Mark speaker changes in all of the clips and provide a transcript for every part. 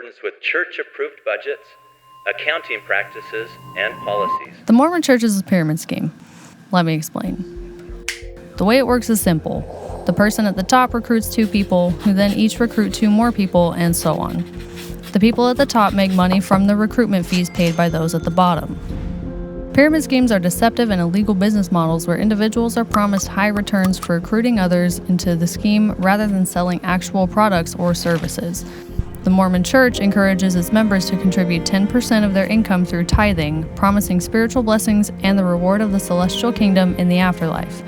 Speaker 1: accordance with church-approved budgets, accounting practices, and policies.
Speaker 2: The Mormon Church is a pyramid scheme. Let me explain. The way it works is simple. The person at the top recruits 2 people, who then each recruit 2 more people, and so on. The people at the top make money from the recruitment fees paid by those at the bottom. Pyramid schemes are deceptive and illegal business models where individuals are promised high returns for recruiting others into the scheme rather than selling actual products or services. The Mormon Church encourages its members to contribute 10% of their income through tithing, promising spiritual blessings and the reward of the celestial kingdom in the afterlife.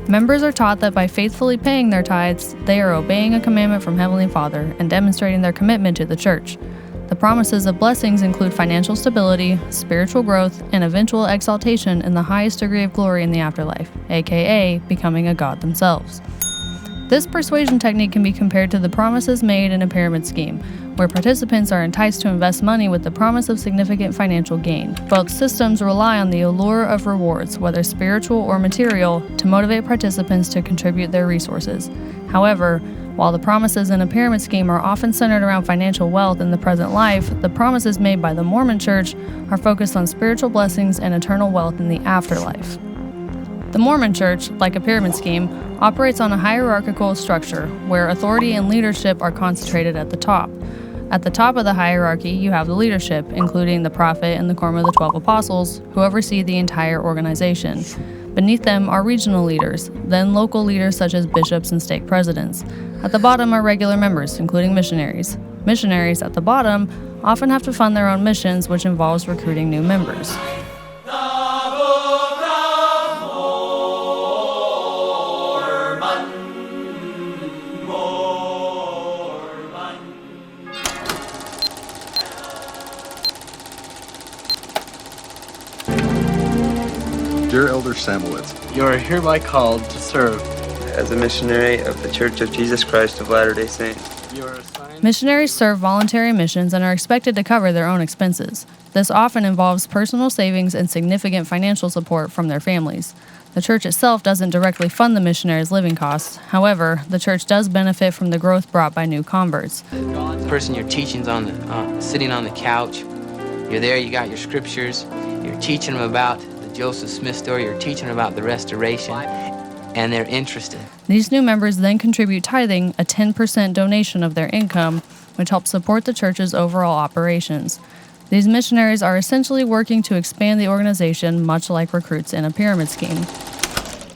Speaker 2: Members are taught that by faithfully paying their tithes, they are obeying a commandment from Heavenly Father and demonstrating their commitment to the church. The promises of blessings include financial stability, spiritual growth, and eventual exaltation in the highest degree of glory in the afterlife, aka becoming a god themselves. This persuasion technique can be compared to the promises made in a pyramid scheme, where participants are enticed to invest money with the promise of significant financial gain. Both systems rely on the allure of rewards, whether spiritual or material, to motivate participants to contribute their resources. However, while the promises in a pyramid scheme are often centered around financial wealth in the present life, the promises made by the Mormon Church are focused on spiritual blessings and eternal wealth in the afterlife. The Mormon Church, like a pyramid scheme, operates on a hierarchical structure where authority and leadership are concentrated at the top. At the top of the hierarchy, you have the leadership, including the prophet and the quorum of the 12 apostles, who oversee the entire organization. Beneath them are regional leaders, then local leaders such as bishops and stake presidents. At the bottom are regular members, including missionaries. Missionaries at the bottom often have to fund their own missions, which involves recruiting new members.
Speaker 3: Dear Elder Samowitz,
Speaker 4: you are hereby called to serve
Speaker 5: as a missionary of the Church of Jesus Christ of Latter-day Saints.
Speaker 2: Missionaries serve voluntary missions and are expected to cover their own expenses. This often involves personal savings and significant financial support from their families. The church itself doesn't directly fund the missionaries' living costs. However, the church does benefit from the growth brought by new converts.
Speaker 4: The person you're teaching's sitting on the couch. You're there, you got your scriptures. You're teaching them about Joseph Smith story, you're teaching about the restoration, and they're interested.
Speaker 2: These new members then contribute tithing, a 10% donation of their income, which helps support the church's overall operations. These missionaries are essentially working to expand the organization, much like recruits in a pyramid scheme.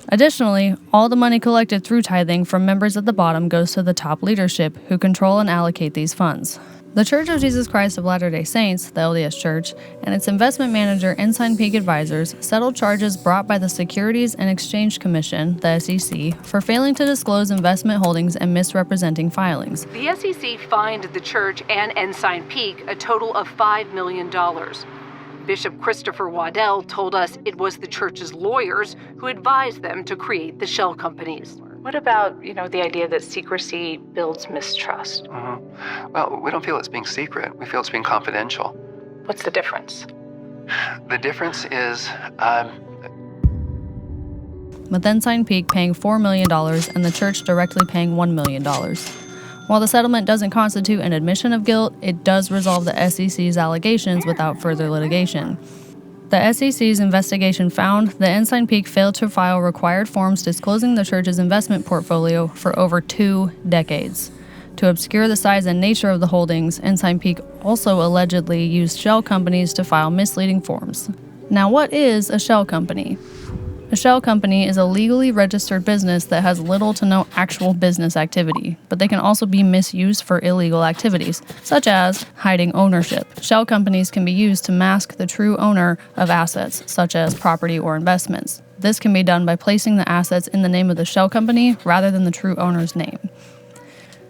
Speaker 2: Additionally, all the money collected through tithing from members at the bottom goes to the top leadership, who control and allocate these funds. The Church of Jesus Christ of Latter-day Saints, the LDS Church, and its investment manager, Ensign Peak Advisors, settled charges brought by the Securities and Exchange Commission, the SEC, for failing to disclose investment holdings and misrepresenting filings.
Speaker 6: The SEC fined the church and Ensign Peak a total of $5 million. Bishop Christopher Waddell told us it was the church's lawyers who advised them to create the shell companies. What about, the idea that secrecy builds mistrust?
Speaker 7: Well, we don't feel it's being secret. We feel it's being confidential.
Speaker 6: What's the difference?
Speaker 7: The difference is,
Speaker 2: with Ensign Peak paying $4 million and the church directly paying $1 million. While the settlement doesn't constitute an admission of guilt, it does resolve the SEC's allegations without further litigation. The SEC's investigation found that Ensign Peak failed to file required forms disclosing the church's investment portfolio for over 2 decades. To obscure the size and nature of the holdings, Ensign Peak also allegedly used shell companies to file misleading forms. Now, what is a shell company? A shell company is a legally registered business that has little to no actual business activity, but they can also be misused for illegal activities, such as hiding ownership. Shell companies can be used to mask the true owner of assets, such as property or investments. This can be done by placing the assets in the name of the shell company rather than the true owner's name.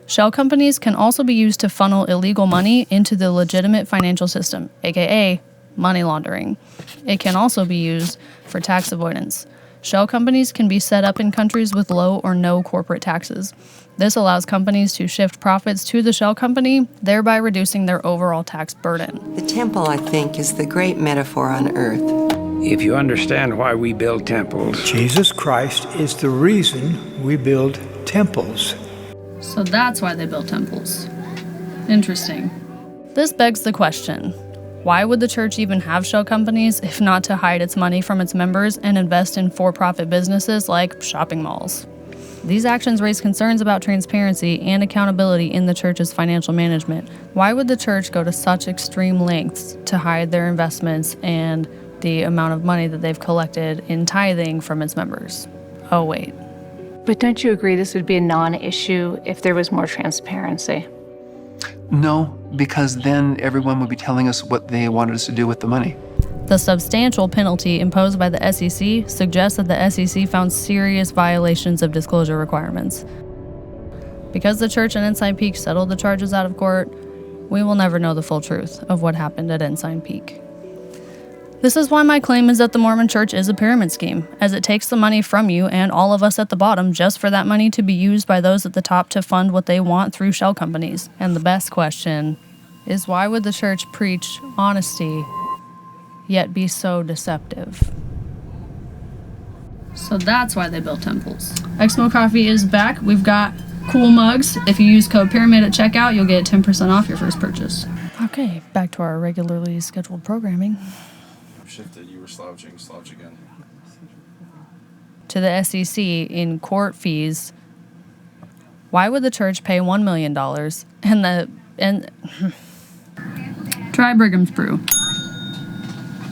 Speaker 2: Shell companies can also be used to funnel illegal money into the legitimate financial system, aka money laundering. It can also be used for tax avoidance. Shell companies can be set up in countries with low or no corporate taxes. This allows companies to shift profits to the shell company, thereby reducing their overall tax burden.
Speaker 8: The temple, I think, is the great metaphor on earth.
Speaker 9: If you understand why we build temples,
Speaker 10: Jesus Christ is the reason we build temples.
Speaker 2: So that's why they built temples. Interesting. This begs the question, why would the church even have shell companies if not to hide its money from its members and invest in for-profit businesses like shopping malls? These actions raise concerns about transparency and accountability in the church's financial management. Why would the church go to such extreme lengths to hide their investments and the amount of money that they've collected in tithing from its members? Oh, wait.
Speaker 6: But don't you agree this would be a non-issue if there was more transparency?
Speaker 7: No, because then everyone would be telling us what they wanted us to do with the money.
Speaker 2: The substantial penalty imposed by the SEC suggests that the SEC found serious violations of disclosure requirements. Because the church and Ensign Peak settled the charges out of court, we will never know the full truth of what happened at Ensign Peak. This is why my claim is that the Mormon church is a pyramid scheme, as it takes the money from you and all of us at the bottom just for that money to be used by those at the top to fund what they want through shell companies. And the best question is, why would the church preach honesty yet be so deceptive? So that's why they built temples. ExMo Coffee is back. We've got cool mugs. If you use code PYRAMID at checkout, you'll get 10% off your first purchase. Okay, back to our regularly scheduled programming.
Speaker 3: Shifted, you were slouching, slouch again.
Speaker 2: To the SEC in court fees, why would the church pay $1 million and try Brigham's Brew?